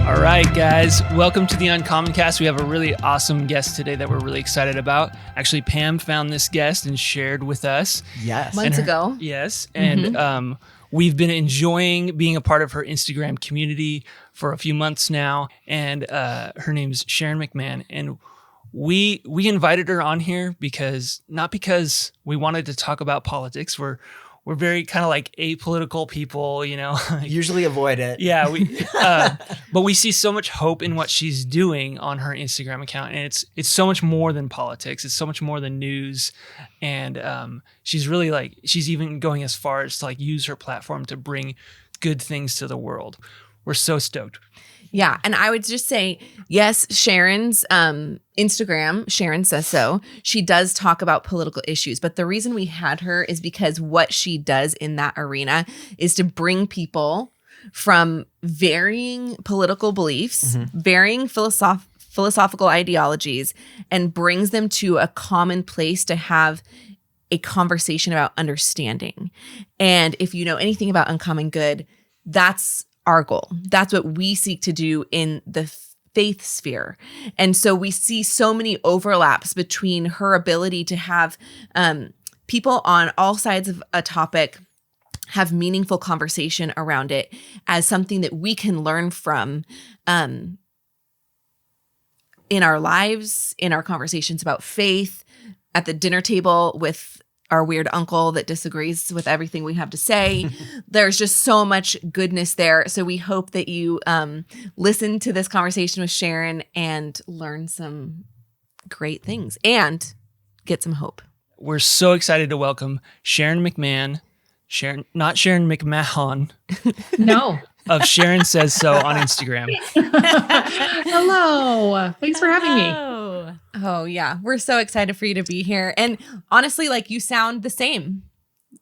All right, guys, welcome to the Uncommon Cast. We have a really awesome guest today that we're really excited about. Actually, Pam found this guest and shared with us. Yes. Months ago. Yes. And we've been enjoying being a part of her Instagram community for a few months now. And her name's Sharon McMahon. And we invited her on here not because we wanted to talk about politics. We're very kind of like apolitical people, you know. Usually avoid it. Yeah, but we see so much hope in what she's doing on her Instagram account, and it's so much more than politics. It's so much more than news, and she's really she's even going as far as to use her platform to bring good things to the world. We're so stoked. Yeah. And I would just say, yes, Sharon's Instagram, Sharon Says So, she does talk about political issues. But the reason we had her is because what she does in that arena is to bring people from varying political beliefs, varying philosophical ideologies, and brings them to a common place to have a conversation about understanding. And if you know anything about Uncommon Good, that's our goal. That's what we seek to do in the faith sphere. And so we see so many overlaps between her ability to have people on all sides of a topic have meaningful conversation around it as something that we can learn from in our lives, in our conversations about faith, at the dinner table with our weird uncle that disagrees with everything we have to say. There's just so much goodness there. So we hope that you listen to this conversation with Sharon and learn some great things and get some hope. We're so excited to welcome Sharon McMahon, not Sharon McMahon. No. Of Sharon Says So on Instagram. Hello. Thanks for having me. Oh, yeah. We're so excited for you to be here. And honestly, you sound the same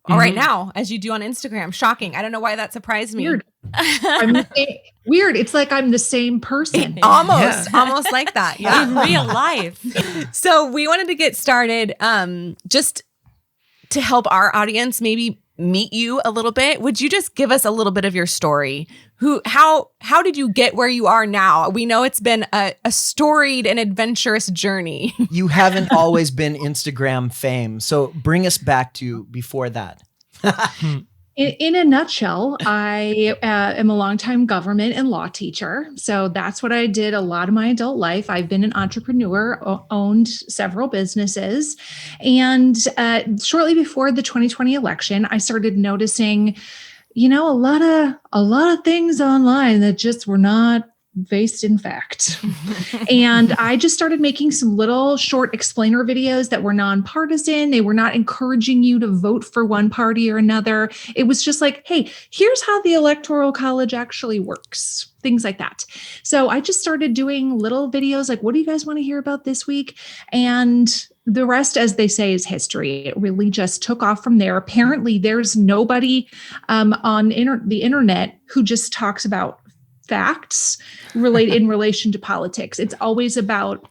right now as you do on Instagram. Shocking. I don't know why that surprised me. Weird. Weird. It's like I'm the same person. Almost like that. Yeah. In real life. So we wanted to get started just to help our audience maybe meet you a little bit. Would you just give us a little bit of your story? How did you get where you are now? We know it's been a storied and adventurous journy. You haven't always been Instagram fame. So bring us back to before that. In a nutshell, I am a longtime government and law teacher. So that's what I did a lot of my adult life. I've been an entrepreneur, owned several businesses. And shortly before the 2020 election, I started noticing, a lot of things online that just were not based in fact. And I just started making some little short explainer videos that were nonpartisan. They were not encouraging you to vote for one party or another. It was just like, hey, here's how the Electoral College actually works. Things like that. So I just started doing little videos like, what do you guys want to hear about this week? And the rest, as they say, is history. It really just took off from there. Apparently, there's nobody on the internet who just talks about facts in relation to politics. It's always about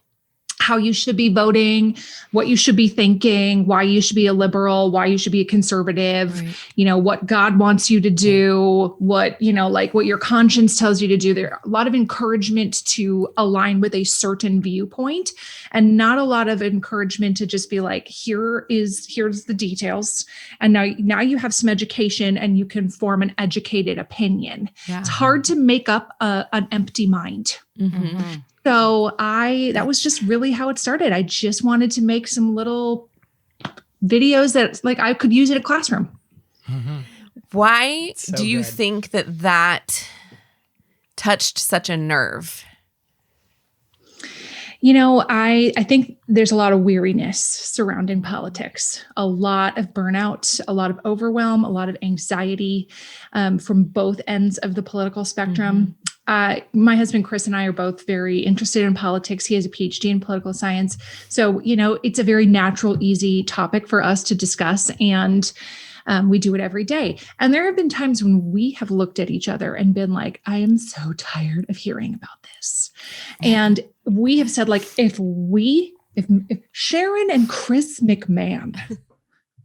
how you should be voting, what you should be thinking, why you should be a liberal, why you should be a conservative, right. What God wants you to do, what your conscience tells you to do. There are a lot of encouragement to align with a certain viewpoint and not a lot of encouragement to just be like, here's the details. And now you have some education and you can form an educated opinion. Yeah. It's hard to make up an empty mind. Mm-hmm. So that was just really how it started. I just wanted to make some little videos that I could use in a classroom. Mm-hmm. Why do you think that touched such a nerve? I think there's a lot of weariness surrounding politics, a lot of burnout, a lot of overwhelm, a lot of anxiety from both ends of the political spectrum. Mm-hmm. My husband, Chris, and I are both very interested in politics. He has a PhD in political science. So, it's a very natural, easy topic for us to discuss. And we do it every day. And there have been times when we have looked at each other and been like, I am so tired of hearing about this. And we have said, if Sharon and Chris McMahon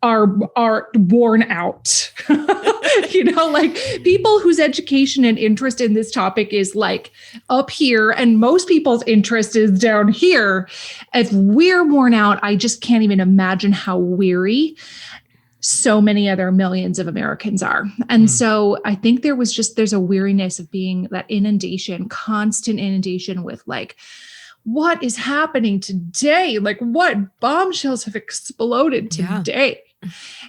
are worn out Like people whose education and interest in this topic is like up here, and most people's interest is down here. If we're worn out, I just can't even imagine how weary so many other millions of Americans are. And so I think there's a weariness of being that inundation, constant inundation with like, what is happening today? Like what bombshells have exploded today?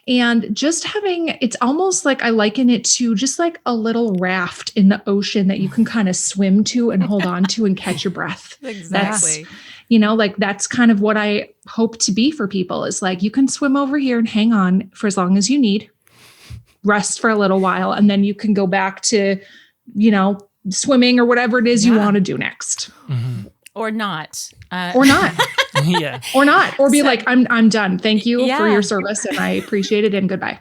And just it's almost like I liken it to just like a little raft in the ocean that you can kind of swim to and hold on to and catch your breath. Exactly. That's kind of what I hope to be for people is like, you can swim over here and hang on for as long as you need, rest for a little while, and then you can go back to, swimming or whatever it is you want to do next. Mm-hmm. Or not. Yeah. Or not. Or be like, I'm done. Thank you for your service and I appreciate it and goodbye.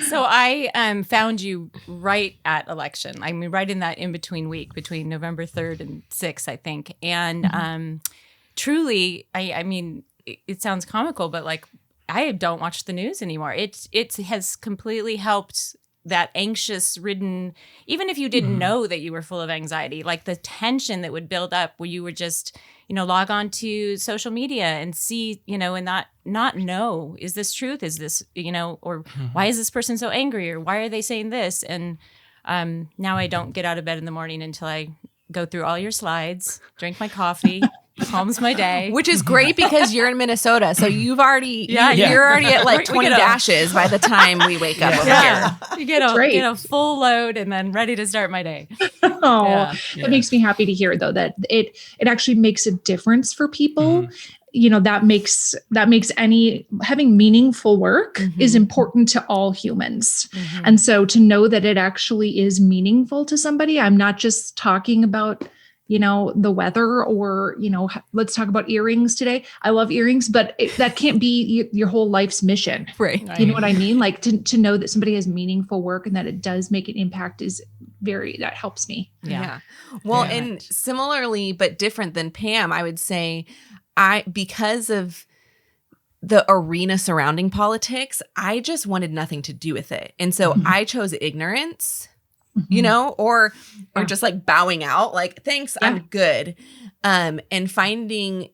So I found you right at election. I mean, right in that in-between week between November 3rd and 6th, I think. And truly, I mean, it sounds comical, but like I don't watch the news anymore. It has completely helped that anxious ridden, even if you didn't know that you were full of anxiety, like the tension that would build up where you would just, log on to social media and see, and not know, is this truth? Is this, or why is this person so angry? Or why are they saying this? And now I don't get out of bed in the morning until I go through all your slides, drink my coffee, calms my day. Which is great because you're in Minnesota. So you've already, you're already at like 20 dashes by the time we wake up over here. You get a full load and then ready to start my day. It makes me happy to hear though, that it actually makes a difference for people. That makes having meaningful work is important to all humans. And so to know that it actually is meaningful to somebody, I'm not just talking about the weather or, let's talk about earrings today. I love earrings, but that can't be your whole life's mission. Right. You know what I mean? Like to know that somebody has meaningful work and that it does make an impact that helps me. Yeah. Well, and similarly, but different than Pam, I would say because of the arena surrounding politics, I just wanted nothing to do with it. And so I chose ignorance. Or just like bowing out, like, thanks, I'm good. And finding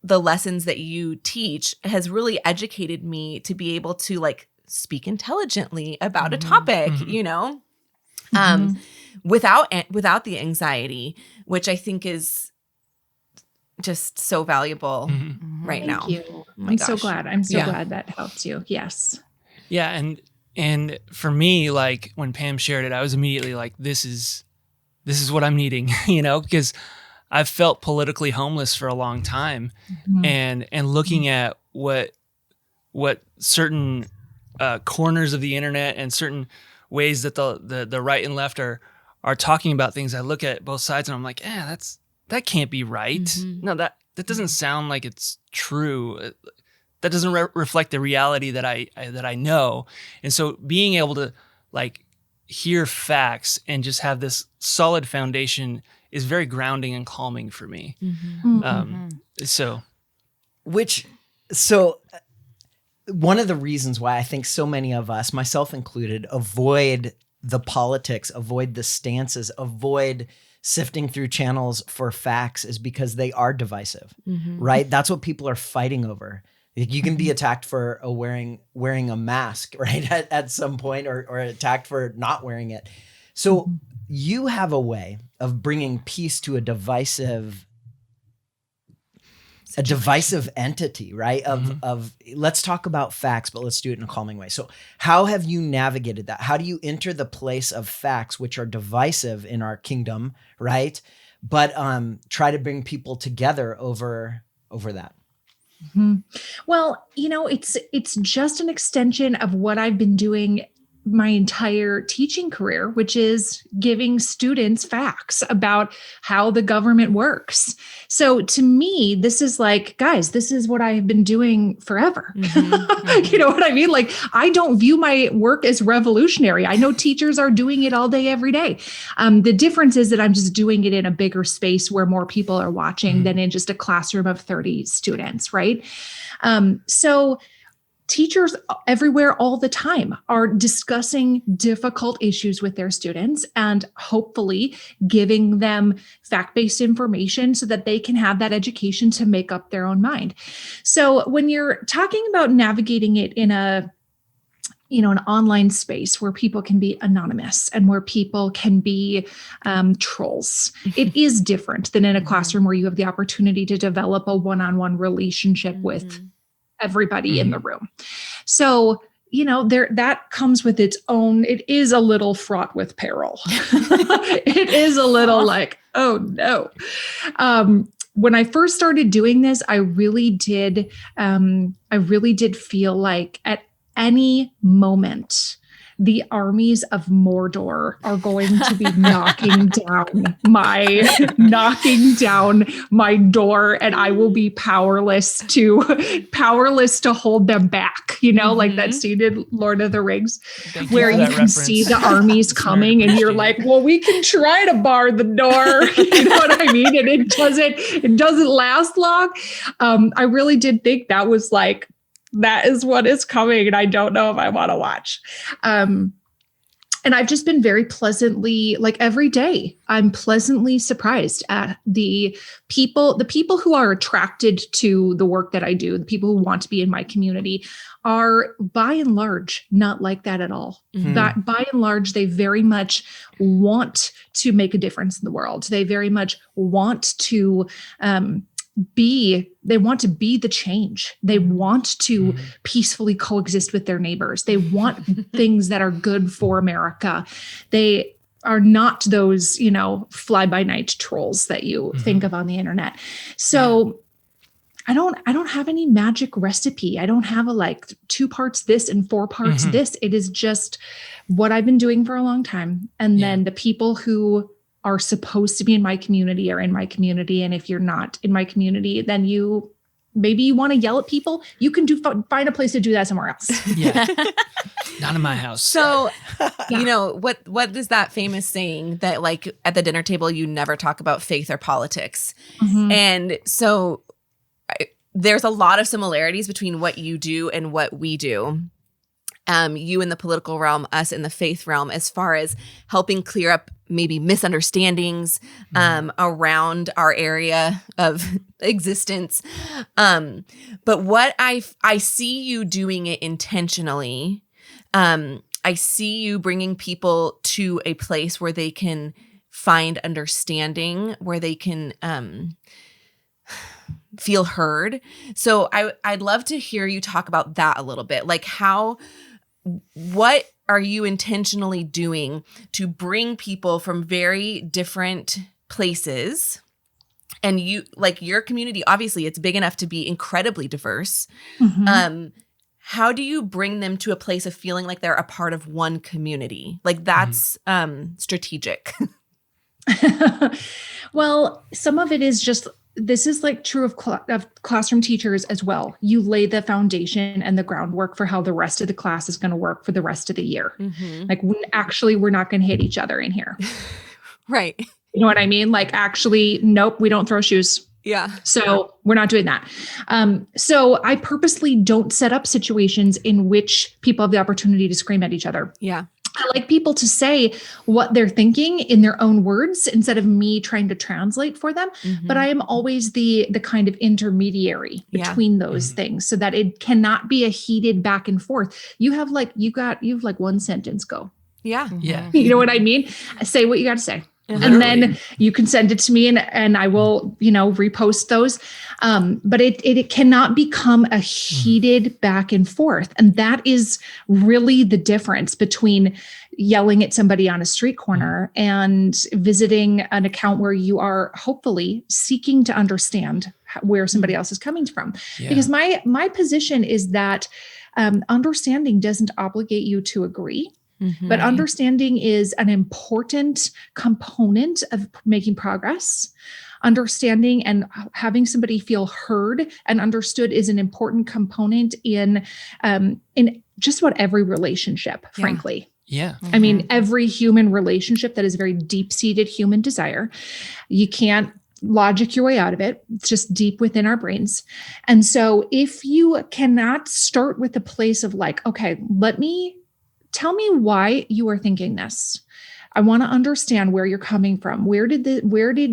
the lessons that you teach has really educated me to be able to like speak intelligently about a topic, without the anxiety, which I think is just so valuable right now. Thank you. I'm so glad. I'm so glad that helps you. Yes. Yeah. And for me, like when Pam shared it, I was immediately like, this is what I'm needing, because I've felt politically homeless for a long time. And looking at what certain corners of the internet and certain ways that the right and left are talking about things, I look at both sides and I'm like, that can't be right. No, that doesn't sound like it's true. That doesn't reflect the reality that I know. And so being able to like hear facts and just have this solid foundation is very grounding and calming for me. So one of the reasons why I think so many of us, myself included, avoid the politics, avoid the stances, avoid sifting through channels for facts is because they are divisive, right? That's what people are fighting over. You can be attacked for wearing a mask, right, at some point, or attacked for not wearing it. So you have a way of bringing peace to a divisive entity, right? Of let's talk about facts, but let's do it in a calming way. So how have you navigated that? How do you enter the place of facts, which are divisive in our kingdom, right? But try to bring people together over that. Well, it's just an extension of what I've been doing my entire teaching career, which is giving students facts about how the government works. So to me, this is like, guys, this is what I've been doing forever. You know what I mean? Like, I don't view my work as revolutionary. I know teachers are doing it all day, every day. The difference is that I'm just doing it in a bigger space where more people are watching than in just a classroom of 30 students, right? So teachers everywhere all the time are discussing difficult issues with their students and hopefully giving them fact-based information so that they can have that education to make up their own mind. So when you're talking about navigating it in an online space where people can be anonymous and where people can be trolls, it is different than in a classroom where you have the opportunity to develop a one-on-one relationship with everybody in the room. So, that comes with its own, it is a little fraught with peril. It is a little like, oh no. When I first started doing this, I really did feel like at any moment, the armies of Mordor are going to be knocking down my door, and I will be powerless to hold them back. Like that scene in Lord of the Rings, where you can see the armies coming, and you're like, well, we can try to bar the door. You know what I mean? And it doesn't last long. I really did think that was like, that is what is coming, and I don't know if I want to watch. And I've just been very pleasantly, like every day, I'm pleasantly surprised at the people who are attracted to the work that I do, the people who want to be in my community are by and large not like that at all. But by and large, they very much want to make a difference in the world. They very much want to be the change. They want to peacefully coexist with their neighbors. They want things that are good for America. They are not those, fly by night trolls that you think of on the internet. So I don't have any magic recipe. I don't have a 2 parts this and 4 parts this. It is just what I've been doing for a long time. And then the people who are supposed to be in my community are in my community. And if you're not in my community, then maybe you want to yell at people. You can find a place to do that somewhere else. Yeah. Not in my house. So, what is that famous saying that like at the dinner table, you never talk about faith or politics. And so there's a lot of similarities between what you do and what we do. You in the political realm, us in the faith realm, as far as helping clear up maybe misunderstandings around our area of existence. But what I see you doing it intentionally. I see you bringing people to a place where they can find understanding, where they can feel heard. So I'd love to hear you talk about that a little bit. Like what are you intentionally doing to bring people from very different places? And your community, obviously it's big enough to be incredibly diverse. How do you bring them to a place of feeling like they're a part of one community? Like that's strategic. Well, some of it is just, this is like true of classroom teachers as well. You lay the foundation and the groundwork for how the rest of the class is going to work for the rest of the year. Like we're not going to hit each other in here. Right. You know what I mean? Like actually, nope, we don't throw shoes. Yeah. So we're not doing that. So I purposely don't set up situations in which people have the opportunity to scream at each other. Yeah. I like people to say what they're thinking in their own words instead of me trying to translate for them. But I am always the kind of intermediary between those things so that it cannot be a heated back and forth. You have one sentence, go. Yeah. Yeah. You know what I mean? Say what you got to say. And then you can send it to me and I will, repost those. But it cannot become a heated back and forth. And that is really the difference between yelling at somebody on a street corner and visiting an account where you are hopefully seeking to understand where somebody else is coming from. Yeah. Because my position is that understanding doesn't obligate you to agree. But understanding is an important component of making progress. Understanding and having somebody feel heard and understood is an important component in just about every relationship, frankly. Yeah. I mean, every human relationship that is a very deep-seated human desire. You can't logic your way out of it. It's just deep within our brains. And so if you cannot start with a place of like, okay, tell me why you are thinking this. I want to understand where you're coming from. Where did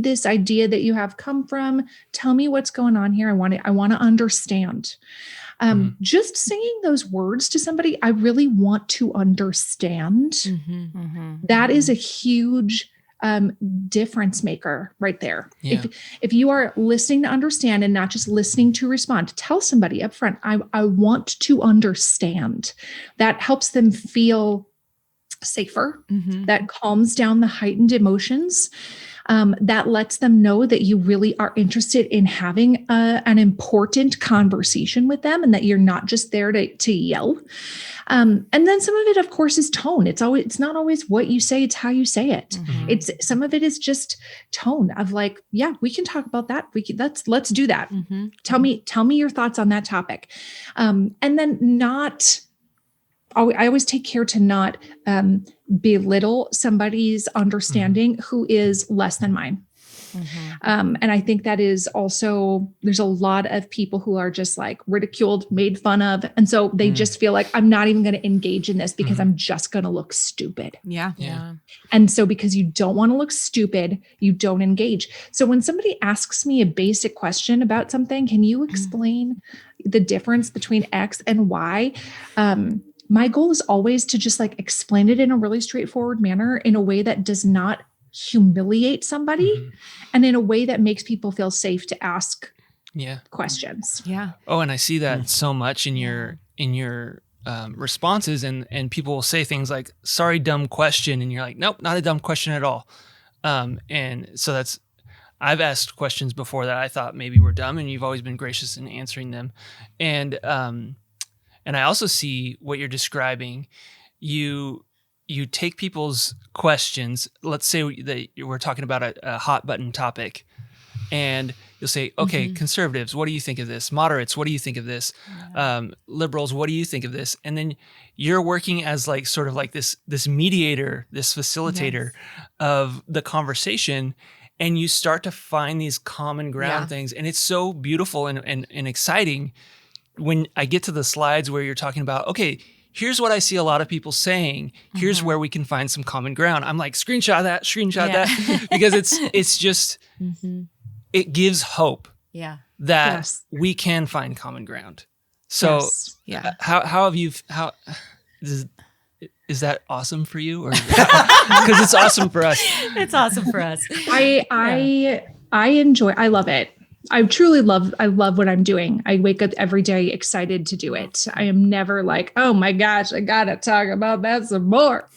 this idea that you have come from? Tell me what's going on here. I want to understand. Just saying those words to somebody, I really want to understand. That is a huge difference maker right there. Yeah. If you are listening to understand and not just listening to respond, tell somebody up front, I want to understand. That helps them feel safer. That calms down the heightened emotions. That lets them know that you really are interested in having an important conversation with them and that you're not just there to yell. And then some of it, of course, is tone. It's not always what you say, it's how you say it. Some of it is just tone of like, yeah, we can talk about that. Let's do that. Tell me your thoughts on that topic. And then I always take care to not belittle somebody's understanding who is less than mine. And I think that is also, there's a lot of people who are just like ridiculed, made fun of. And so they just feel like I'm not even going to engage in this because I'm just going to look stupid. Yeah. And so because you don't want to look stupid, you don't engage. So when somebody asks me a basic question about something, can you explain the difference between X and Y? My goal is always to just like explain it in a really straightforward manner in a way that does not humiliate somebody and in a way that makes people feel safe to ask questions. Yeah. Oh, and I see that so much in your responses, and people will say things like, sorry, dumb question. And you're like, nope, not a dumb question at all. And so I've asked questions before that I thought maybe were dumb, and you've always been gracious in answering them. And I also see what you're describing. You take people's questions. Let's say that we're talking about a hot button topic, and you'll say, okay, conservatives, what do you think of this? Moderates, what do you think of this? Liberals, what do you think of this? And then you're working as like sort of like this mediator, this facilitator of the conversation, and you start to find these common ground things. And it's so beautiful and exciting when I get to the slides where you're talking about, okay, here's what I see a lot of people saying. Here's where we can find some common ground. I'm like, screenshot that, because it's just, it gives hope that we can find common ground. So how have you, is that awesome for you? Or because it's awesome for us. It's awesome for us. I love it. I love what I'm doing. I wake up every day excited to do it. I am never like, oh my gosh, I got to talk about that some more.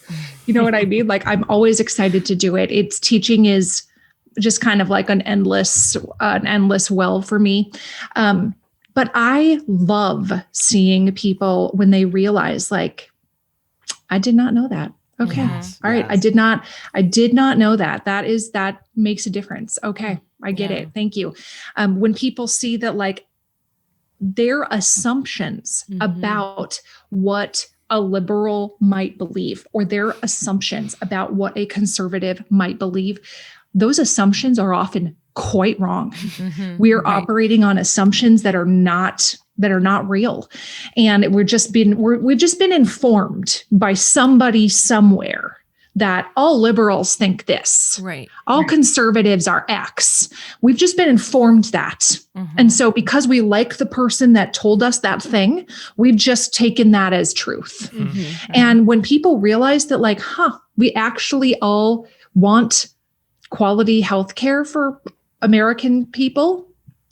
You know what I mean? Like I'm always excited to do it. Teaching is just kind of like an endless well for me. But I love seeing people when they realize like, I did not know that. Okay. All right. I did not know that. That makes a difference. Okay. I get it. Thank you. When people see that like their assumptions about what a liberal might believe or their assumptions about what a conservative might believe, those assumptions are often quite wrong. We are operating on assumptions that are not real. And we've just been informed by somebody somewhere that all liberals think this. Right. All conservatives are X. We've just been informed that. And so because we like the person that told us that thing, we've just taken that as truth. And when people realize that like, we actually all want quality healthcare for American people,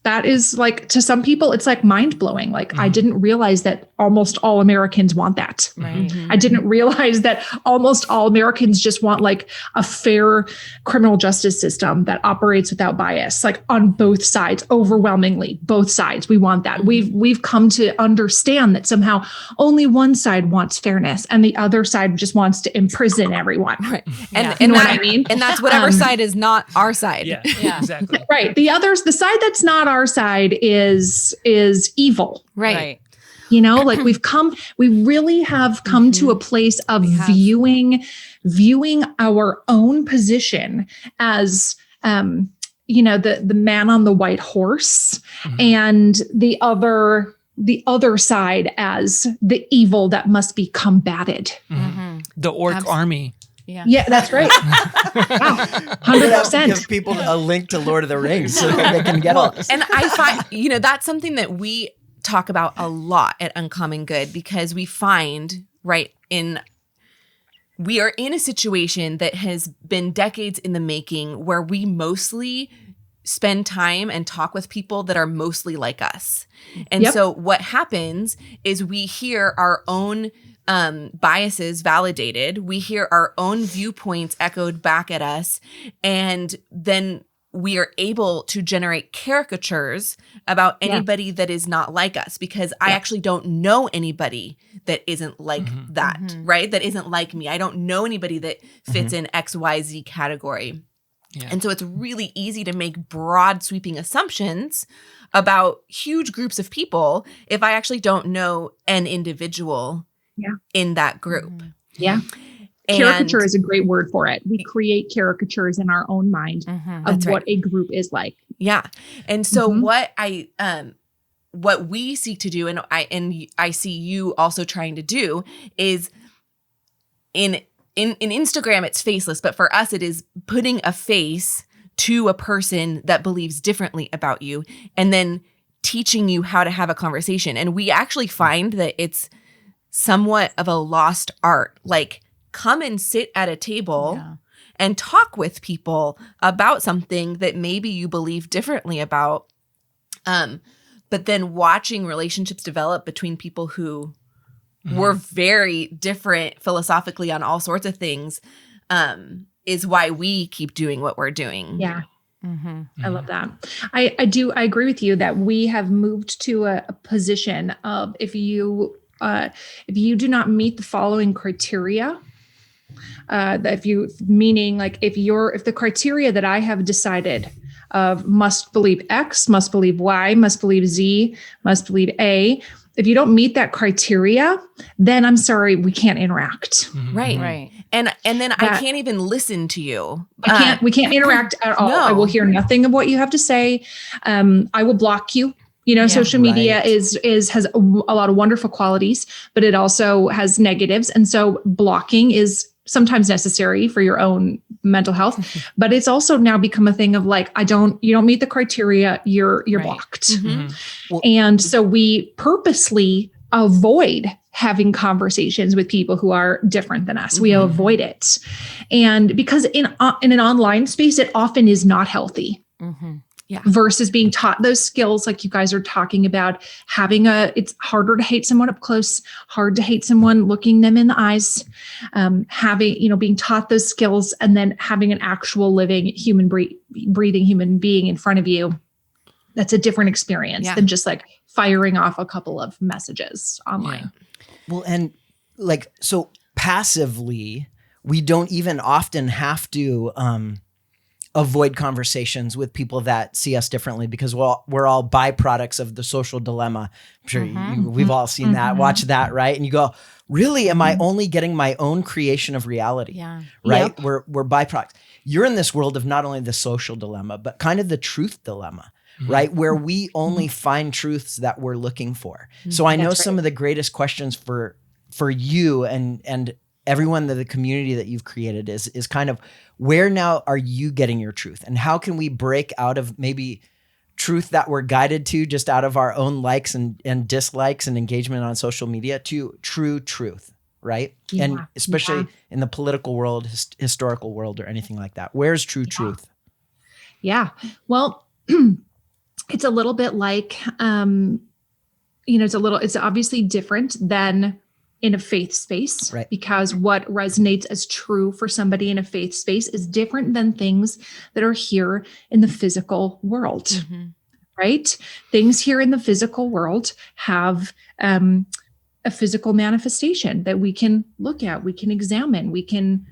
that is like, to some people, it's like mind blowing. Like, I didn't realize that almost all Americans want that. I didn't realize that almost all Americans just want like a fair criminal justice system that operates without bias, like on both sides, overwhelmingly, both sides. We want that. We've come to understand that somehow only one side wants fairness and the other side just wants to imprison everyone. Right. And you know what I mean? And that's whatever side is not our side. Yeah, exactly. Right. The side that's not our side is evil. Right. You know, like we really have come to a place of viewing our own position as the man on the white horse and the other side as the evil that must be combated. The orc army. Yeah, that's right. Wow. 100%. Give people a link to Lord of the Rings so that they can get all this. And I find, that's something that we talk about a lot at Uncommon Good, because we find, we are in a situation that has been decades in the making where we mostly spend time and talk with people that are mostly like us. And so what happens is we hear our own biases validated. We hear our own viewpoints echoed back at us. And then we are able to generate caricatures about anybody that is not like us, because I actually don't know anybody that isn't like that, right? That isn't like me. I don't know anybody that fits in XYZ category. Yeah. And so it's really easy to make broad sweeping assumptions about huge groups of people if I actually don't know an individual in that group. Yeah. Caricature is a great word for it. We create caricatures in our own mind of what a group is like. Yeah. And so what we seek to do, and I see you also trying to do, is in Instagram, it's faceless, but for us, it is putting a face to a person that believes differently about you and then teaching you how to have a conversation. And we actually find that it's somewhat of a lost art. Like, come and sit at a table and talk with people about something that maybe you believe differently about. But then watching relationships develop between people who were very different philosophically on all sorts of things is why we keep doing what we're doing. Yeah. I love that. I agree with you that we have moved to a position of if you do not meet the following criteria, if the criteria that I have decided of must believe X, must believe Y, must believe Z, must believe A, if you don't meet that criteria, then I'm sorry, we can't interact. Right. And then I can't even listen to you. We can't interact at all. No. I will hear nothing of what you have to say. I will block you. Social media has a lot of wonderful qualities, but it also has negatives. And so blocking is sometimes necessary for your own mental health, but it's also now become a thing of like, you don't meet the criteria, you're blocked. And so we purposely avoid having conversations with people who are different than us. We avoid it. And because in an online space, it often is not healthy. Versus being taught those skills like you guys are talking about, it's harder to hate someone up close, hard to hate someone looking them in the eyes, being taught those skills and then having an actual living breathing human being in front of you. That's a different experience than just like firing off a couple of messages online. Well, and so passively, we don't even often have to, avoid conversations with people that see us differently because we're all byproducts of the social dilemma. I'm sure we've all seen that, watched that, right? And you go, really, am I only getting my own creation of reality? Yeah. Right? Yep. We're byproducts. You're in this world of not only the social dilemma, but kind of the truth dilemma, right? Where we only find truths that we're looking for. So I know some of the greatest questions for you and everyone that the community that you've created is kind of, where now are you getting your truth? And how can we break out of maybe truth that we're guided to just out of our own likes and dislikes and engagement on social media to true truth, right? Yeah. And especially in the political world, historical world, or anything like that. Where's true truth? Yeah. Well, it's a little bit like, it's obviously different than in a faith space, right? Because what resonates as true for somebody in a faith space is different than things that are here in the physical world, right? Things here in the physical world have a physical manifestation that we can look at, we can examine, we can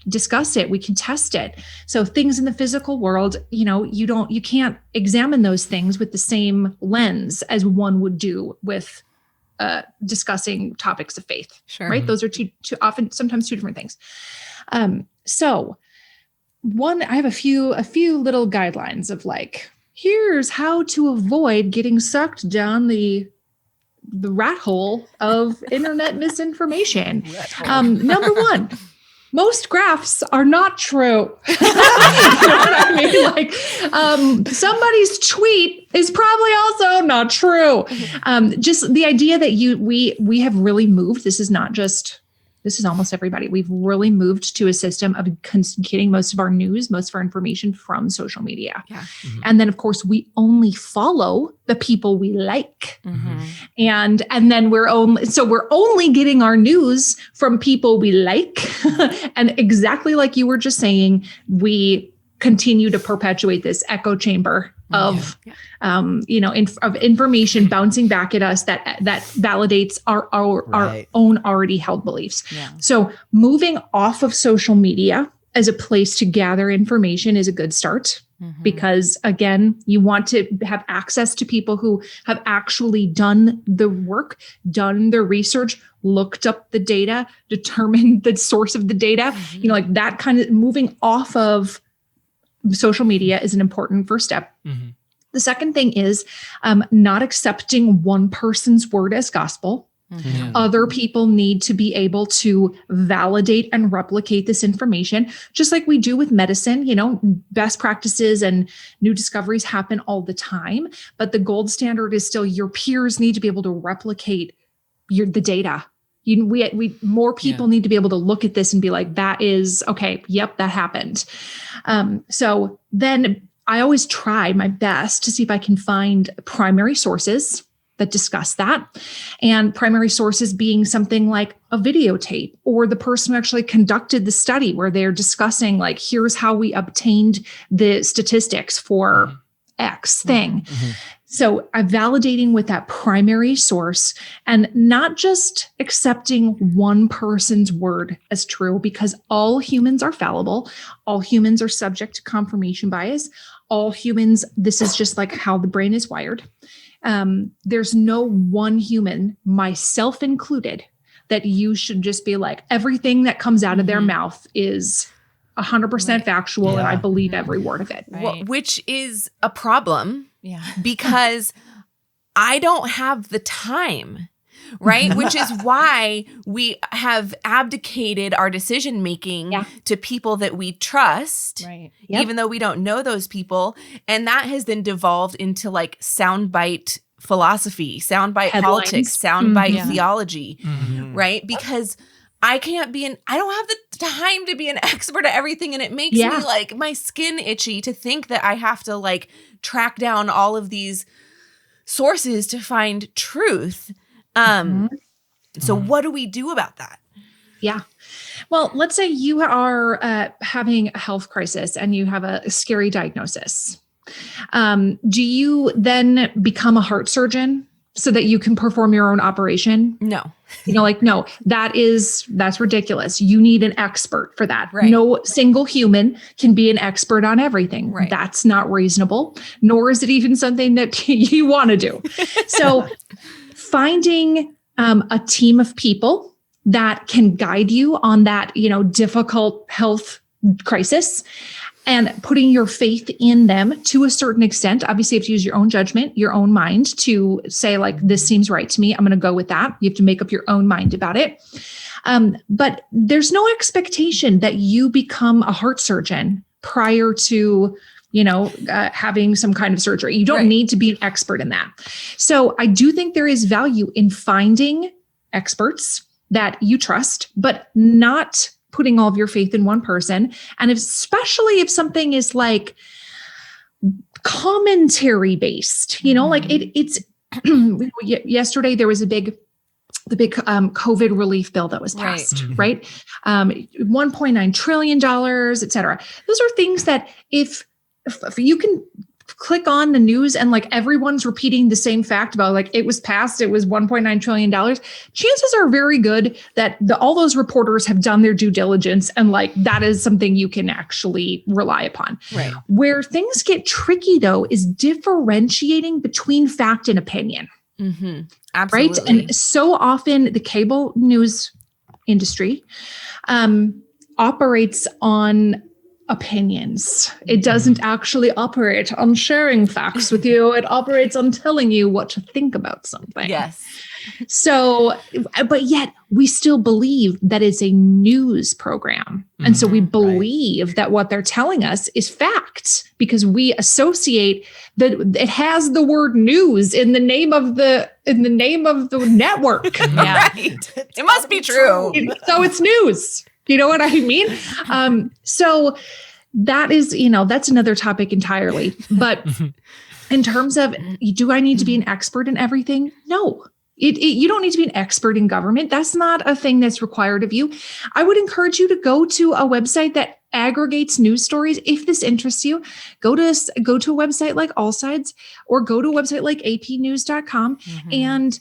discuss it, we can test it. So things in the physical world, you can't examine those things with the same lens as one would do with discussing topics of faith, right? Those are sometimes two different things. So I have a few little guidelines of like, here's how to avoid getting sucked down the rat hole of internet misinformation. Number one, most graphs are not true. You know what I mean? Like, somebody's tweet is probably also not true. Just the idea that we have really moved. This is almost everybody. We've really moved to a system of getting most of our news, most of our information from social media. Yeah. Mm-hmm. And then of course we only follow the people we like. Mm-hmm. And then we're only getting our news from people we like. And exactly like you were just saying, we continue to perpetuate this echo chamber of, of information bouncing back at us that validates our own already held beliefs. Yeah. So moving off of social media as a place to gather information is a good start. Because again, you want to have access to people who have actually done the work, done the research, looked up the data, determined the source of the data, like that kind of moving off of social media is an important first step. Mm-hmm. The second thing is not accepting one person's word as gospel. Yeah. Other people need to be able to validate and replicate this information, just like we do with medicine. Best practices and new discoveries happen all the time, but the gold standard is still your peers need to be able to replicate the data. More people need to be able to look at this and be like, that is okay. Yep, that happened. So then I always try my best to see if I can find primary sources that discuss that. And primary sources being something like a videotape or the person who actually conducted the study where they're discussing like, here's how we obtained the statistics for X thing. So I'm validating with that primary source and not just accepting one person's word as true, because all humans are fallible. All humans are subject to confirmation bias. All humans, this is just like how the brain is wired. There's no one human, myself included, that you should just be like, everything that comes out of their mouth is 100% factual and I believe every word of it. Right. Which is a problem. Yeah. Because I don't have the time, right? Which is why we have abdicated our decision making to people that we trust, Right. even though we don't know those people. And that has then devolved into like soundbite philosophy, soundbite politics, soundbite theology, right? Because I don't have the time to be an expert at everything. And it makes me like my skin itchy to think that I have to like track down all of these sources to find truth. So what do we do about that? Yeah. Well, let's say you are having a health crisis and you have a scary diagnosis. Do you then become a heart surgeon so that you can perform your own operation? No. No, that's ridiculous. You need an expert for that. Right. No single human can be an expert on everything. Right. That's not reasonable, nor is it even something that you want to do. So finding a team of people that can guide you on that, difficult health crisis and putting your faith in them to a certain extent. Obviously, you have to use your own judgment, your own mind to say, like, this seems right to me. I'm going to go with that. You have to make up your own mind about it. But there's no expectation that you become a heart surgeon prior to having some kind of surgery. You don't need to be an expert in that. So I do think there is value in finding experts that you trust, but not putting all of your faith in one person. And especially if something is like commentary based, like it's yesterday there was the big COVID relief bill that was passed, right? $1.9 trillion, et cetera. Those are things that if you can click on the news and like everyone's repeating the same fact about like it was passed, it was $1.9 trillion, chances are very good that all those reporters have done their due diligence and like that is something you can actually rely upon. Right. Where things get tricky though is differentiating between fact and opinion. Absolutely. Right. And so often the cable news industry operates on opinions. It doesn't actually operate on sharing facts with you. It operates on telling you what to think about something. Yes. So, but yet we still believe that it's a news program. And so we believe that what they're telling us is fact because we associate that it has the word news in the name of the network. Yeah. Right. It must be true. So it's news. You know what I mean? So that is, that's another topic entirely. But in terms of, do I need to be an expert in everything? No. You don't need to be an expert in government. That's not a thing that's required of you. I would encourage you to go to a website that aggregates news stories. If this interests you, go to a website like All Sides or go to a website like apnews.com and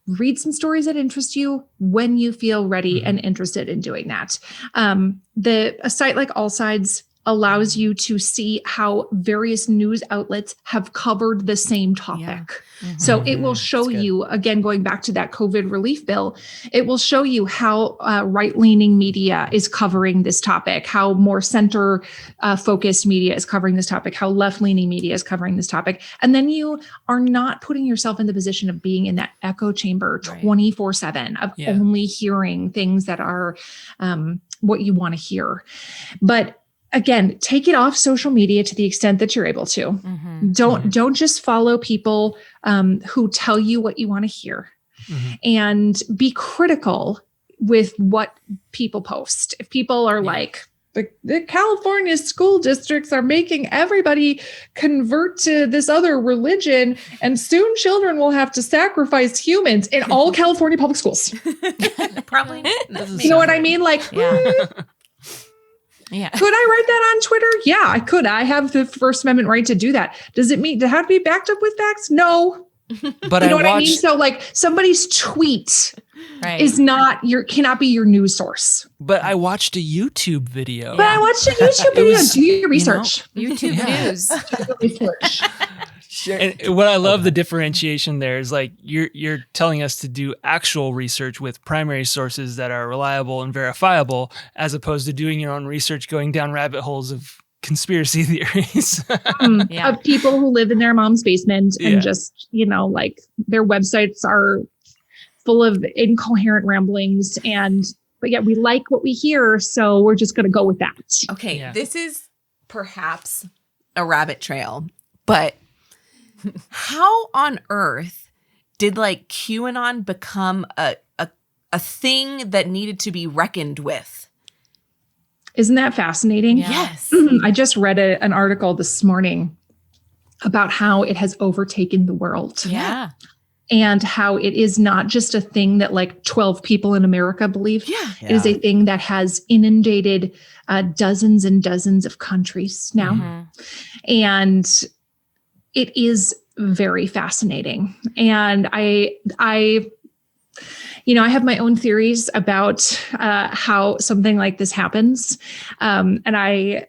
read some stories that interest you when you feel ready and interested in doing that. A site like All Sides allows you to see how various news outlets have covered the same topic. So it will show you, again, going back to that COVID relief bill, it will show you how right-leaning media is covering this topic, how more center-focused media is covering this topic, how left-leaning media is covering this topic. And then you are not putting yourself in the position of being in that echo chamber 24/7 of only hearing things that are what you want to hear. But again, take it off social media to the extent that you're able to. Don't just follow people who tell you what you want to hear, and be critical with what people post. If people are like, the California school districts are making everybody convert to this other religion, and soon children will have to sacrifice humans in all California public schools. Probably. You know what I mean? Like, Yeah. could I write that on Twitter? Yeah, I could. I have the First Amendment right to do that. Does it have to be backed up with facts? No. But you know what I mean? So like somebody's tweet cannot be your news source. But I watched a YouTube video. But I watched a YouTube video. Do your research. YouTube news. Do your research. And what I love the differentiation there is like you're telling us to do actual research with primary sources that are reliable and verifiable, as opposed to doing your own research, going down rabbit holes of conspiracy theories. Of people who live in their mom's basement and just, like their websites are full of incoherent ramblings. But yet we like what we hear. So we're just going to go with that. Okay. This is perhaps a rabbit trail, but how on earth did like QAnon become a thing that needed to be reckoned with? Isn't that fascinating? Yeah. Yes. I just read an article this morning about how it has overtaken the world. Yeah. And how it is not just a thing that like 12 people in America believe. Yeah. It is a thing that has inundated dozens and dozens of countries now. And it is very fascinating. And I have my own theories about how something like this happens. And I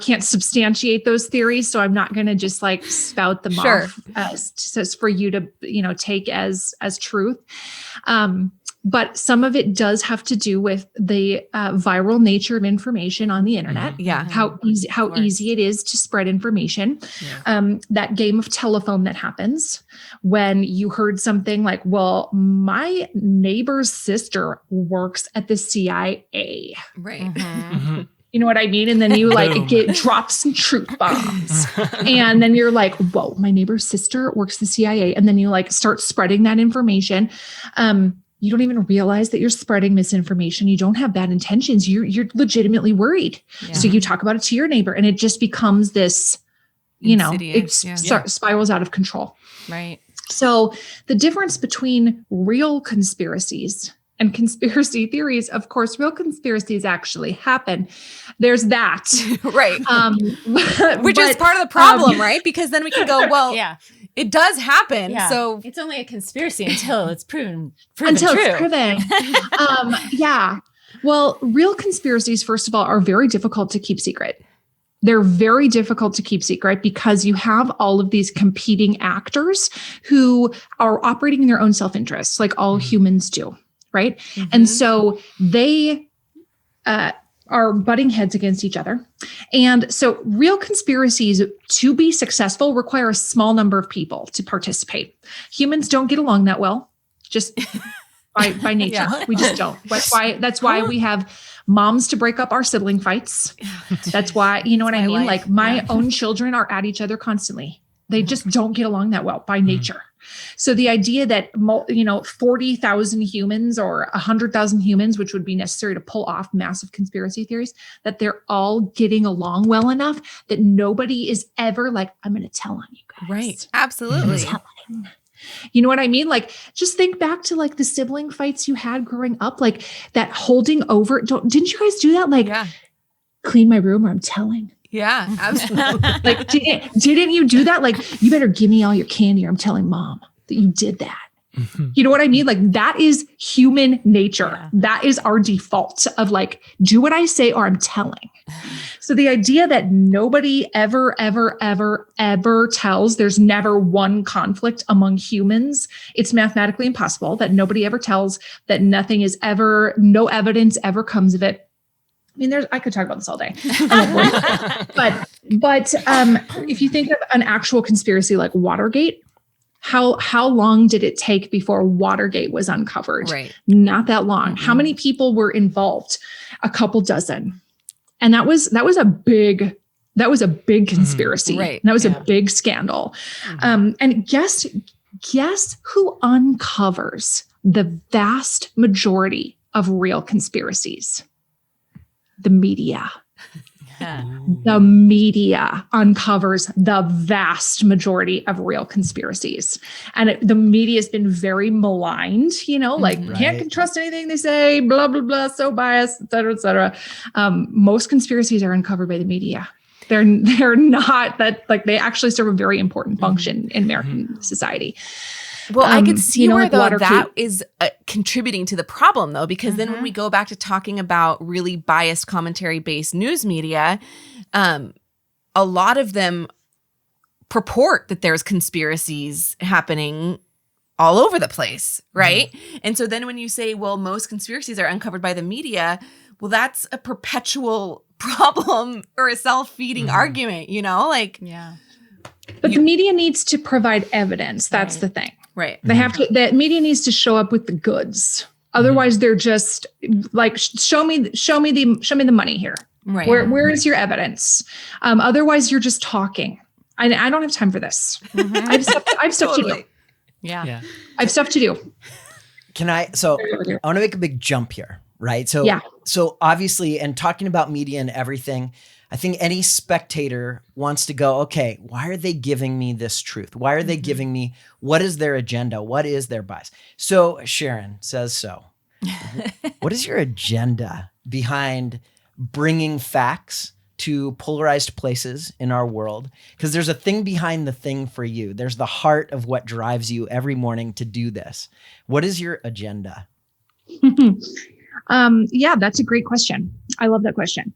can't substantiate those theories, so I'm not going to just like spout them off as for you to, take as truth. But some of it does have to do with the viral nature of information on the internet. Yeah. How easy it is to spread information. That game of telephone that happens when you heard something like, well, my neighbor's sister works at the CIA. Right. You know what I mean? And then you like drop some truth bombs. And then you're like, whoa, my neighbor's sister works at the CIA. And then you like start spreading that information. You don't even realize that you're spreading misinformation. You don't have bad intentions. You're legitimately worried. Yeah. So you talk about it to your neighbor and it just becomes this, it spirals out of control. Right. So the difference between real conspiracies and conspiracy theories, of course, real conspiracies actually happen. There's that. Right. Which is part of the problem, right? Because then we can go, well, it does happen. Yeah. So it's only a conspiracy until it's proven until true. It's proven. Well, real conspiracies, first of all, are very difficult to keep secret. They're very difficult to keep secret because you have all of these competing actors who are operating in their own self-interest, like all humans do. Right. And so they are butting heads against each other. And so real conspiracies, to be successful, require a small number of people to participate. Humans don't get along that well, just by nature. Yeah. We just don't. That's why we have moms to break up our sibling fights. That's why, you know what I mean? Like my own children are at each other constantly. They just don't get along that well by nature. So the idea that, 40,000 humans or 100,000 humans, which would be necessary to pull off massive conspiracy theories, that they're all getting along well enough that nobody is ever like, I'm going to tell on you guys. Right. Absolutely. You know what I mean? Like, just think back to like the sibling fights you had growing up, like that holding over. Didn't you guys do that? Like, clean my room or I'm telling. Yeah, absolutely. Like, didn't you do that? Like, you better give me all your candy or I'm telling mom that you did that. You know what I mean? Like, that is human nature. Yeah. That is our default of like, do what I say or I'm telling. So the idea that nobody ever tells, there's never one conflict among humans. It's mathematically impossible that nobody ever tells, that nothing is ever, no evidence ever comes of it. I mean, I could talk about this all day. But if you think of an actual conspiracy like Watergate, how long did it take before Watergate was uncovered? Right. Not that long. Mm-hmm. How many people were involved? A couple dozen. And that was a big conspiracy. Right. And that was a big scandal. Mm-hmm. And guess who uncovers the vast majority of real conspiracies? The media. The media uncovers the vast majority of real conspiracies. And the media has been very maligned, can't trust anything they say, blah, blah, blah, so biased, et cetera, et cetera. Most conspiracies are uncovered by the media. They're not that, like, they actually serve a very important function in American society. Well, I could see where like that is contributing to the problem, though, because then when we go back to talking about really biased commentary-based news media, a lot of them purport that there's conspiracies happening all over the place, right? And so then when you say, well, most conspiracies are uncovered by the media, well, that's a perpetual problem or a self-feeding argument, Yeah. But the media needs to provide evidence. That's the thing. Right. They have to, the media needs to show up with the goods. Otherwise they're just like, show me the money here. Right. Where is your evidence? Otherwise you're just talking. I don't have time for this. I have stuff to do. Yeah. I have stuff to do. I want to make a big jump here, right? So obviously, and talking about media and everything, I think any spectator wants to go, okay, why are they giving me this truth? Why are they giving me, what is their agenda? What is their bias? So Sharon says so. What is your agenda behind bringing facts to polarized places in our world? Because there's a thing behind the thing for you. There's the heart of what drives you every morning to do this. What is your agenda? Yeah, that's a great question. I love that question.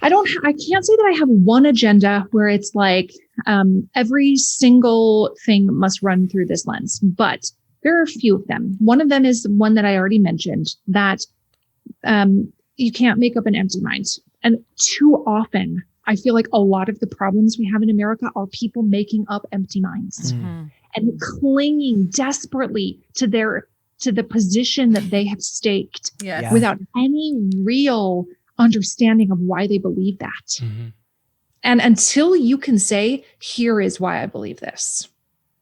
I can't say that I have one agenda where it's like every single thing must run through this lens, but there are a few of them. One of them is one that I already mentioned, that you can't make up an empty mind. And too often, I feel like a lot of the problems we have in America are people making up empty minds and clinging desperately to the position that they have staked without any real understanding of why they believe that. And until you can say, here is why I believe this.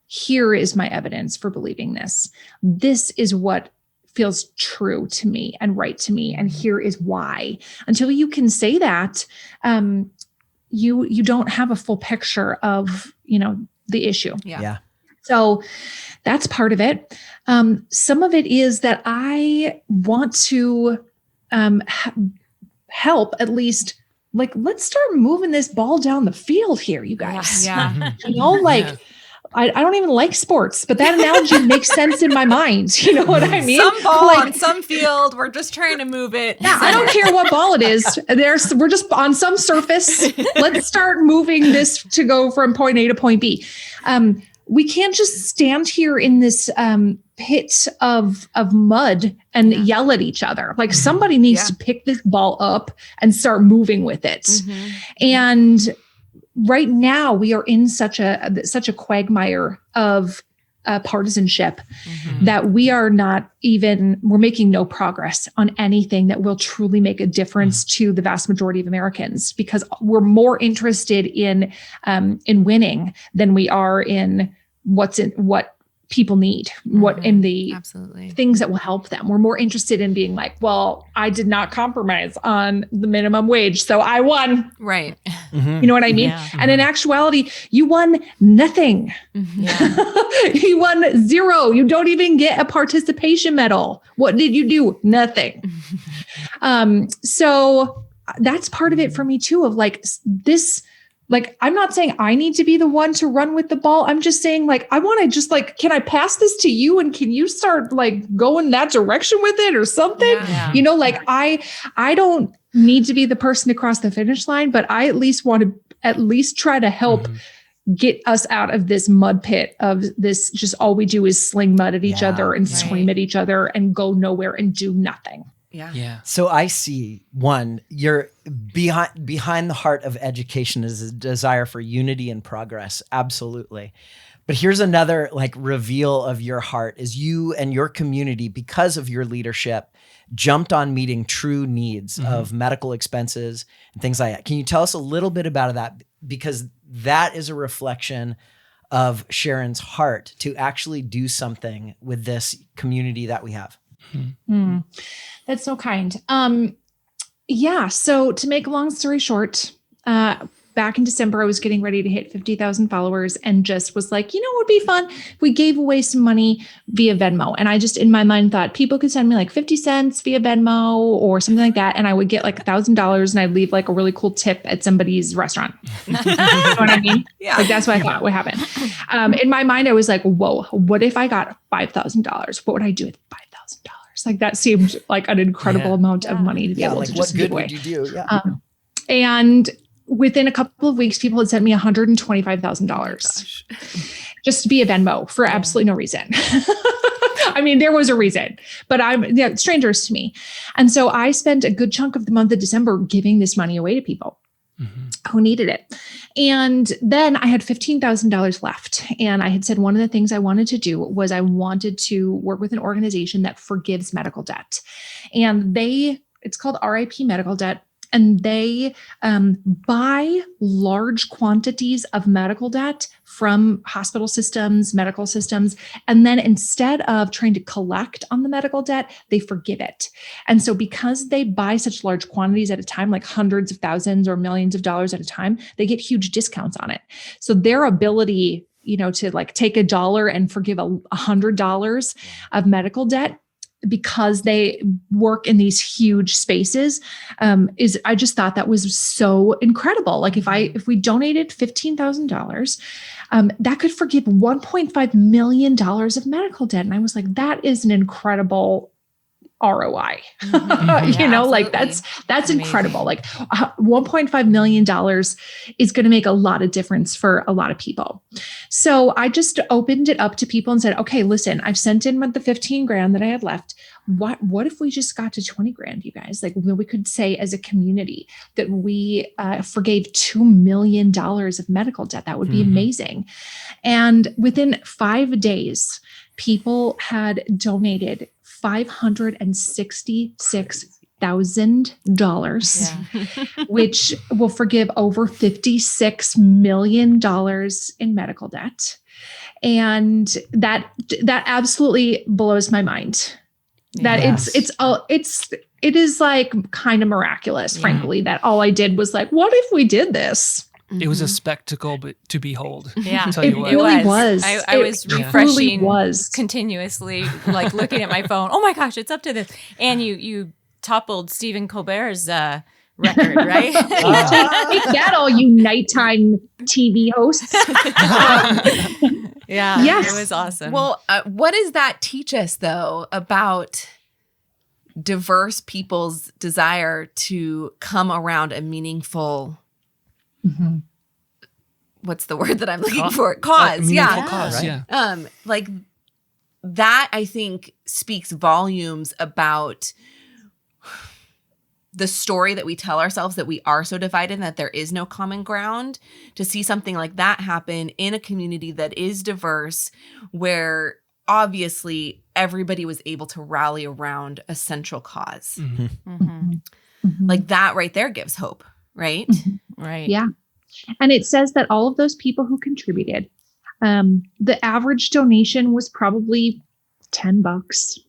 Here is my evidence for believing this. This is what feels true to me and right to me. And here is why. Until you can say that, you don't have a full picture of, the issue. Yeah. So that's part of it. Some of it is that I want to help at least, like, let's start moving this ball down the field here, you guys. Yeah. I don't even like sports, but that analogy makes sense in my mind. You know what I mean? Some ball on some field. We're just trying to move it. Yeah, I don't care what ball it is. We're just on some surface. Let's start moving this to go from point A to point B. We can't just stand here in this pit of mud and yell at each other. Like somebody needs to pick this ball up and start moving with it. And right now we are in such a quagmire of partisanship that we're making no progress on anything that will truly make a difference to the vast majority of Americans, because we're more interested in winning than we are in what people need, what in the things that will help them. We're more interested in being like, well, I did not compromise on the minimum wage, so I won. Right. You know what I mean? Yeah. And in actuality, you won nothing. You won zero. You don't even get a participation medal. What did you do? Nothing. So that's part of it for me too, of like this. Like, I'm not saying I need to be the one to run with the ball. I'm just saying, like, I want to just like, can I pass this to you? And can you start like going that direction with it or something? Yeah. You know, like I don't need to be the person to cross the finish line, but I at least want to try to help get us out of this mud pit of this. Just all we do is sling mud at each other and scream at each other and go nowhere and do nothing. Yeah. So I see, one, you're behind the heart of education is a desire for unity and progress. Absolutely. But here's another like reveal of your heart is you and your community, because of your leadership, jumped on meeting true needs of medical expenses and things like that. Can you tell us a little bit about that? Because that is a reflection of Sharon's heart to actually do something with this community that we have. That's so kind. So to make a long story short, back in December, I was getting ready to hit 50,000 followers and just was like, it would be fun if we gave away some money via Venmo. And I just, in my mind, thought people could send me like 50 cents via Venmo or something like that. And I would get like $1,000 and I'd leave like a really cool tip at somebody's restaurant. You know what I mean? Yeah. Like that's what I thought would happen. In my mind, I was like, whoa, what if I got $5,000? What would I do with $5,000? Like that seemed like an incredible amount of money to be able to just give away. What good would you do? Yeah. And within a couple of weeks, people had sent me $125,000 just via Venmo for absolutely no reason. I mean, there was a reason, but strangers to me. And so I spent a good chunk of the month of December giving this money away to people who needed it. And then I had $15,000 left. And I had said one of the things I wanted to do was I wanted to work with an organization that forgives medical debt. And it's called RIP Medical Debt. And they buy large quantities of medical debt from hospital systems, medical systems. And then instead of trying to collect on the medical debt, they forgive it. And so because they buy such large quantities at a time, like hundreds of thousands or millions of dollars at a time, they get huge discounts on it. So their ability, to like take $1 and forgive $100 of medical debt, because they work in these huge spaces, I just thought that was so incredible. Like if we donated $15,000, that could forgive $1.5 million of medical debt. And I was like, that is an incredible ROI. Like that's incredible. Like $1.5 million is going to make a lot of difference for a lot of people. So I just opened it up to people and said, okay, listen, I've sent in the 15 grand that I had left. What if we just got to 20 grand, you guys? Like we could say as a community that we forgave $2 million of medical debt. That would be amazing. And within 5 days, people had donated $566,000, which will forgive over $56 million in medical debt. And that absolutely blows my mind. That it is like kind of miraculous, frankly, that all I did was like, what if we did this? It was a spectacle to behold. Yeah, it really was. I was refreshing continuously, like looking at my phone. Oh my gosh, it's up to this. And you toppled Stephen Colbert's record, right? Take that, all you nighttime TV hosts. It was awesome. Well, what does that teach us, though, about diverse people's desire to come around a meaningful what's the word that I'm looking for? Cause. Cause, yeah. Like that I think speaks volumes about the story that we tell ourselves, that we are so divided and that there is no common ground. To see something like that happen in a community that is diverse, where obviously everybody was able to rally around a central cause. Like that right there gives hope, right? Right. Yeah. And it says that all of those people who contributed, the average donation was probably $10.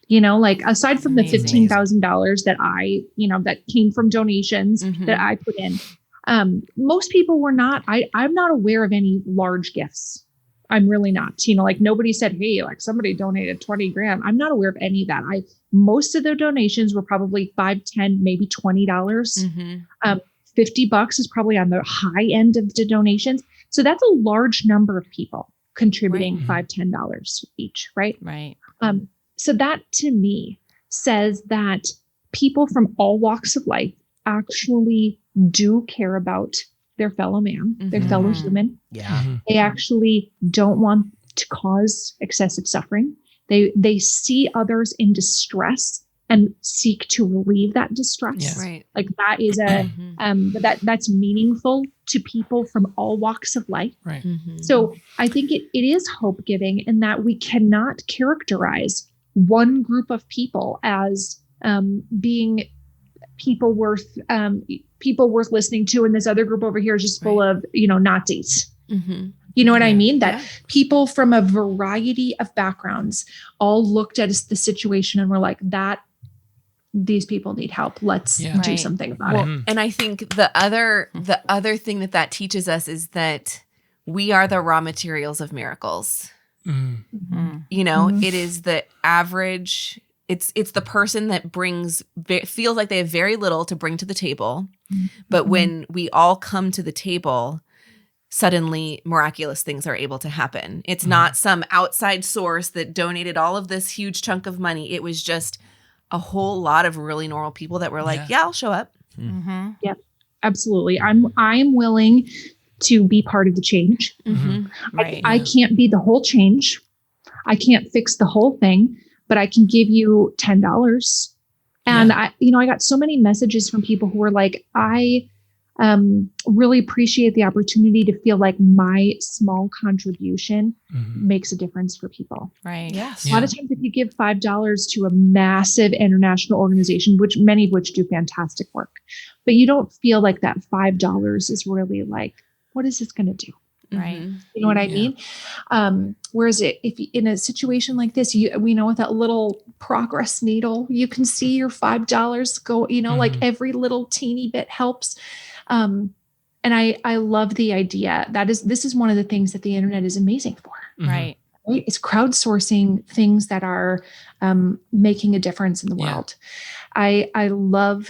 You know, like aside from the $15,000 that that came from donations that I put in, most people were not. I'm not aware of any large gifts. I'm really not. You know, like nobody said, "Hey, like somebody donated 20 grand." I'm not aware of any of that. Most of the donations were probably $5, $10, maybe $20. $50 is probably on the high end of the donations. So that's a large number of people contributing $5, $10 each, right? Right. So that to me says that people from all walks of life actually do care about their fellow man, their fellow human. Yeah. They actually don't want to cause excessive suffering. They see others in distress and seek to relieve that distress. Yes. Right. Like that is that's meaningful to people from all walks of life. Right. So I think it is hope giving in that we cannot characterize one group of people as being people worth listening to, and this other group over here is just full of Nazis. You know what I mean? That people from a variety of backgrounds all looked at the situation and were like, these people need help. Let's do something about it. And I think the other thing that teaches us is that we are the raw materials of miracles. You know, it is the average. It's the person that feels like they have very little to bring to the table, but when we all come to the table, suddenly miraculous things are able to happen. It's not some outside source that donated all of this huge chunk of money. It was just a whole lot of really normal people that were like, yeah, I'll show up. Yep, absolutely. I'm willing to be part of the change. Right. I can't be the whole change. I can't fix the whole thing, but I can give you $10. And I got so many messages from people who were like, I really appreciate the opportunity to feel like my small contribution makes a difference for people. Right. Yes. A lot of times if you give $5 to a massive international organization, which many of which do fantastic work, but you don't feel like that $5 is really like, what is this going to do? Right. You know what I mean? Whereas if in a situation like this, we know with that little progress needle, you can see your $5 go, like every little teeny bit helps. And I love the idea this is one of the things that the internet is amazing for. Right. It's crowdsourcing things that are making a difference in the world. I love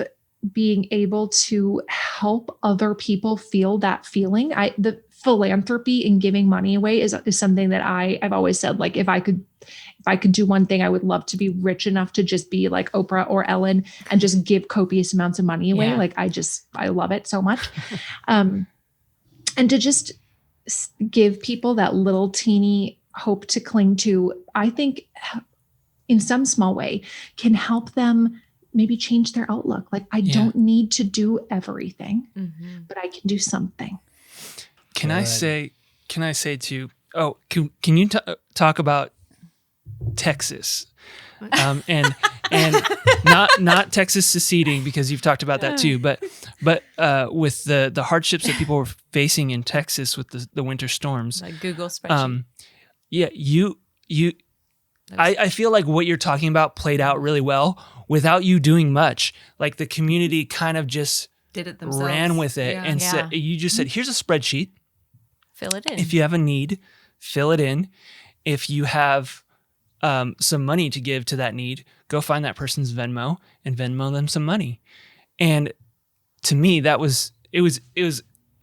being able to help other people feel that feeling. The philanthropy and giving money away is something that I've always said, like, if I could do one thing, I would love to be rich enough to just be like Oprah or Ellen and just give copious amounts of money away. Yeah. Like I love it so much. And to just give people that little teeny hope to cling to, I think in some small way can help them maybe change their outlook. Like I don't need to do everything, but I can do something. Can I say to, can you talk about Texas? And not Texas seceding, because you've talked about that too, but with the hardships that people were facing in Texas with the winter storms. Like Google spreadsheet. I feel like what you're talking about played out really well without you doing much. Like the community kind of just Did it themselves. ran with it and said, you just said, here's a spreadsheet. Fill it in. If you have a need, fill it in. If you have some money to give to that need, go find that person's Venmo and Venmo them some money. And to me, it was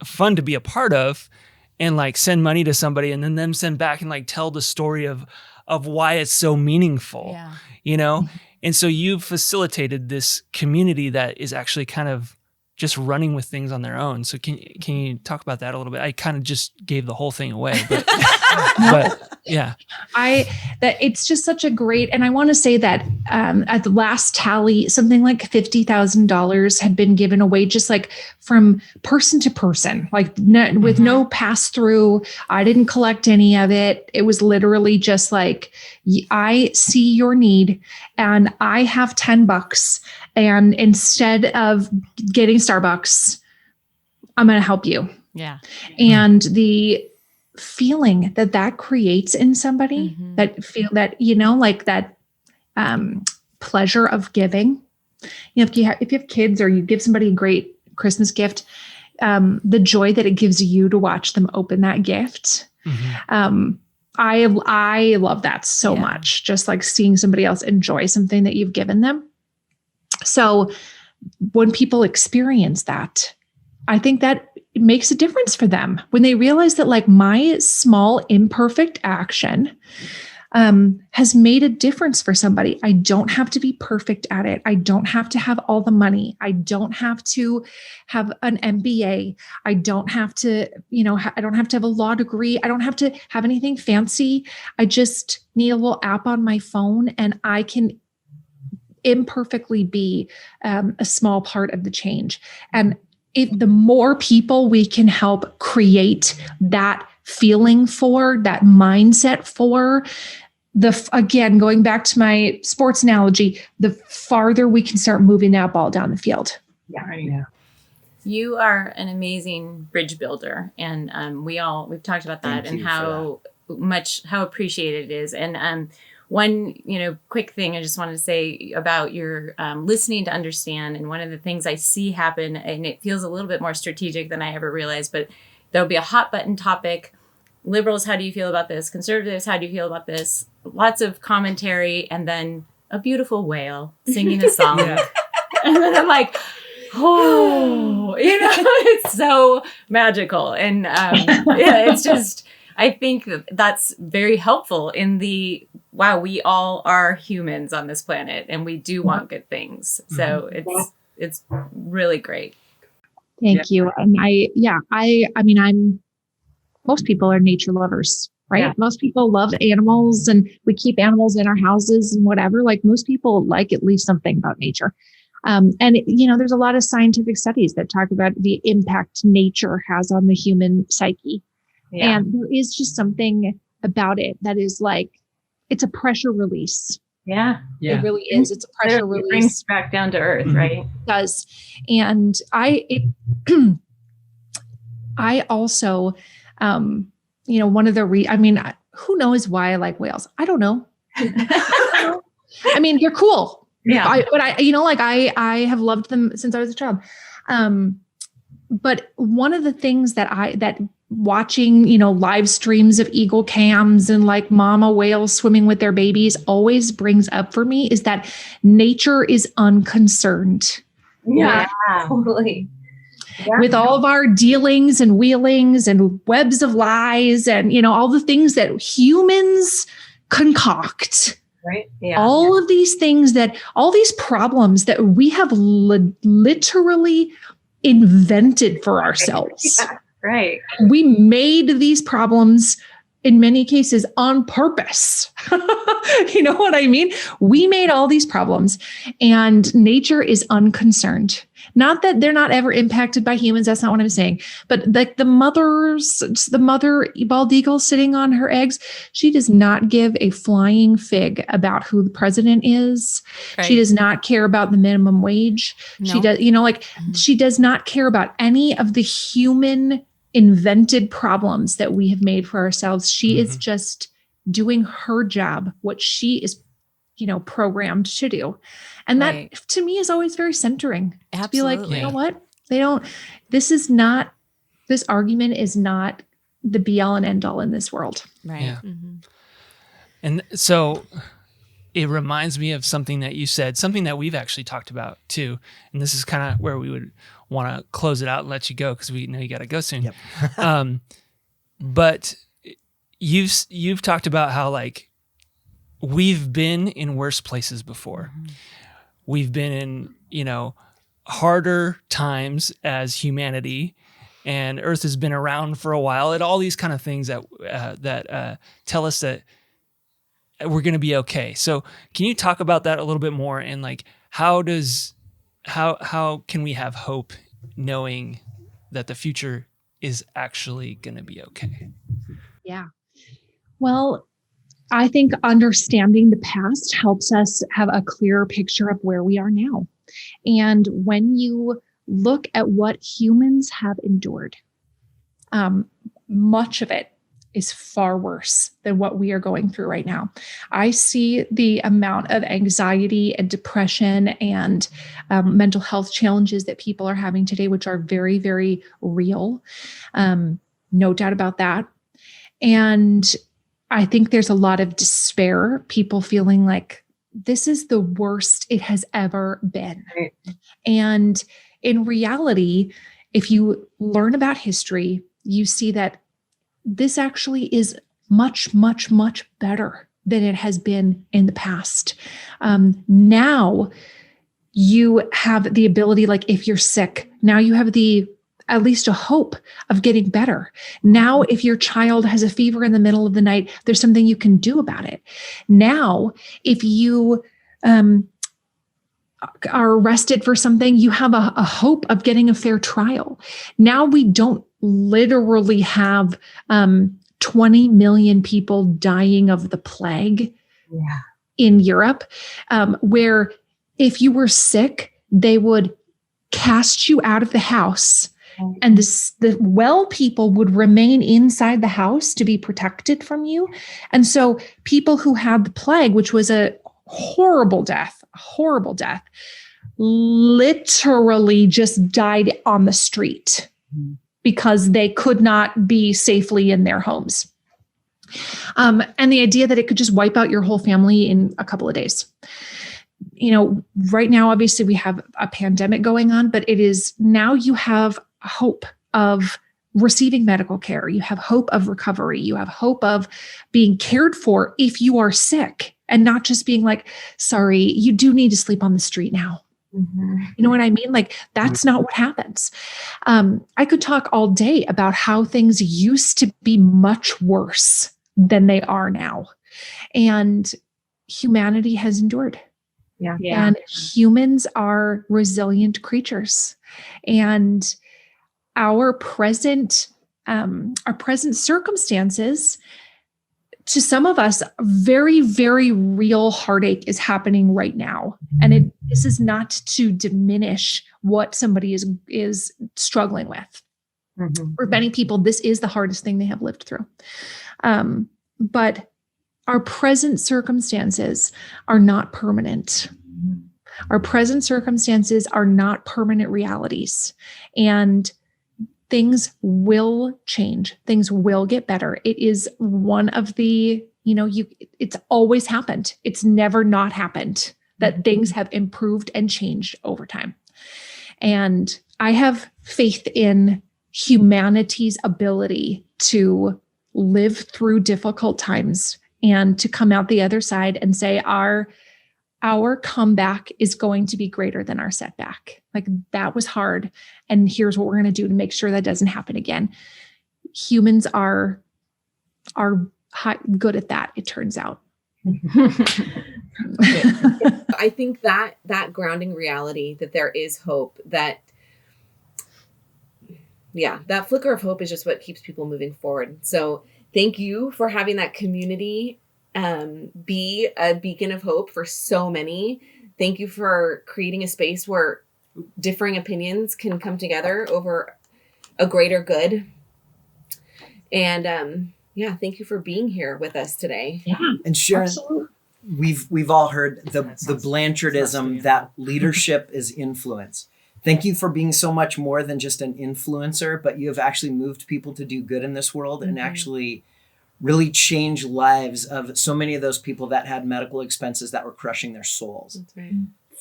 fun to be a part of, and like send money to somebody and then them send back and like tell the story of why it's so meaningful, And so you've facilitated this community that is actually kind of just running with things on their own. So can you talk about that a little bit? I kind of just gave the whole thing away, but, but yeah. That it's just such a great, and I want to say that at the last tally, something like $50,000 had been given away, just like from person to person, like with no pass through. I didn't collect any of it. It was literally just like, I see your need and I have $10, and instead of getting Starbucks, I'm going to help you. Yeah. And the feeling that creates in somebody, that feel that, like that pleasure of giving. If you have kids or you give somebody a great Christmas gift, the joy that it gives you to watch them open that gift. I love that so much. Just like seeing somebody else enjoy something that you've given them. So when people experience that, I think that it makes a difference for them when they realize that like my small imperfect action has made a difference for somebody. I don't have to be perfect at it. I don't have to have all the money. I don't have to have an MBA. I don't have to, I don't have to have a law degree. I don't have to have anything fancy. I just need a little app on my phone, and I can imperfectly be a small part of the change. And the more people we can help create that feeling for, that mindset for, again, going back to my sports analogy, the farther we can start moving that ball down the field. Yeah. Right. You are an amazing bridge builder. And we've talked about that and how appreciated it is. And one, quick thing I just wanted to say about your listening to understand. And one of the things I see happen, and it feels a little bit more strategic than I ever realized, but there'll be a hot button topic. Liberals, how do you feel about this? Conservatives, how do you feel about this? Lots of commentary, and then a beautiful whale singing a song. And then I'm like, oh, it's so magical. And it's just, I think that's very helpful in wow, we all are humans on this planet and we do want good things. So it's really great. Thank you. And most people are nature lovers, right? Yeah. Most people love animals, and we keep animals in our houses and whatever. Like most people like at least something about nature. And there's a lot of scientific studies that talk about the impact nature has on the human psyche. Yeah. And there is just something about it that is like, it's a pressure release. Yeah. It really is. It's a pressure release. It brings back down to earth, right? It does. And I also, one of the who knows why I like whales? I don't know. They're cool. Yeah. I have loved them since I was a child. But one of the things that watching, live streams of eagle cams and like mama whales swimming with their babies always brings up for me is that nature is unconcerned. Yeah, totally. With all of our dealings and wheelings and webs of lies and, all the things that humans concoct. Right. Yeah. All of these things all these problems that we have literally invented for ourselves. Yeah, right. We made these problems in many cases on purpose. You know what I mean? We made all these problems, and nature is unconcerned. Not that they're not ever impacted by humans. That's not what I'm saying. But like the mother bald eagle sitting on her eggs, she does not give a flying fig about who the president is. Right. She does not care about the minimum wage. No. She does, she does not care about any of the human invented problems that we have made for ourselves. She is just doing her job, what she is, programmed to do. And that to me is always very centering. Absolutely. To be like, you know what? This argument is not the be all and end all in this world. Right. Yeah. And so it reminds me of something that you said, something that we've actually talked about too. And this is kind of where we would want to close it out and let you go, because we know you got to go soon. Yep. But you've talked about how like we've been in worse places before. We've been in, harder times as humanity, and Earth has been around for a while, and all these kind of things that tell us that we're going to be okay. So can you talk about that a little bit more? And like, how can we have hope knowing that the future is actually going to be okay? Yeah. Well, I think understanding the past helps us have a clearer picture of where we are now. And when you look at what humans have endured, much of it is far worse than what we are going through right now. I see the amount of anxiety and depression and mental health challenges that people are having today, which are very, very real. No doubt about that. And I think there's a lot of despair, people feeling like this is the worst it has ever been. Right. And in reality, if you learn about history, you see that this actually is much, much, much better than it has been in the past. Now you have the ability, like if you're sick, now you have at least a hope of getting better. Now, if your child has a fever in the middle of the night, there's something you can do about it. Now, if you are arrested for something, you have a hope of getting a fair trial. Now we don't literally have 20 million people dying of the plague in Europe, where if you were sick, they would cast you out of the house. And the well people would remain inside the house to be protected from you. And so people who had the plague, which was a horrible death, literally just died on the street because they could not be safely in their homes. And the idea that it could just wipe out your whole family in a couple of days. You know, right now, obviously we have a pandemic going on, but it is now you have hope of receiving medical care. You have hope of recovery. You have hope of being cared for if you are sick and not just being like, sorry, you do need to sleep on the street now. Mm-hmm. You know what I mean? Like, that's not what happens. I could talk all day about how things used to be much worse than they are now. And humanity has endured. Yeah. And humans are resilient creatures. And our present circumstances, to some of us, very, very real heartache is happening right now. And this is not to diminish what somebody is struggling with. Mm-hmm. For many people, this is the hardest thing they have lived through. But our present circumstances are not permanent. Our present circumstances are not permanent realities. And things will change. Things will get better. It is one of the, it's always happened. It's never not happened that things have improved and changed over time. And I have faith in humanity's ability to live through difficult times and to come out the other side and say our comeback is going to be greater than our setback. Like, that was hard. And here's what we're going to do to make sure that doesn't happen again. Humans are good at that, it turns out. I think that grounding reality, that there is hope, that flicker of hope is just what keeps people moving forward. So thank you for having that community be a beacon of hope for so many. Thank you for creating a space where differing opinions can come together over a greater good. And thank you for being here with us today. Yeah, and Sharon, absolutely. We've all heard the Blanchardism that leadership is influence. Thank you for being so much more than just an influencer, but you have actually moved people to do good in this world and actually really change lives of so many of those people that had medical expenses that were crushing their souls. That's right.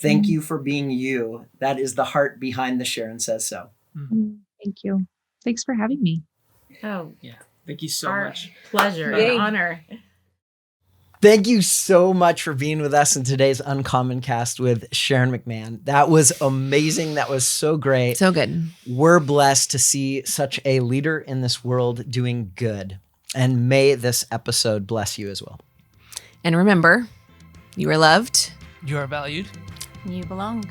Thank you for being you. That is the heart behind the Sharon Says So. Thank you. Thanks for having me. Oh, yeah. Thank you so much. Pleasure and honor. Thank you so much for being with us in today's Uncommon Cast with Sharon McMahon. That was amazing. That was so great. So good. We're blessed to see such a leader in this world doing good. And may this episode bless you as well. And remember, you are loved. You are valued. You belong.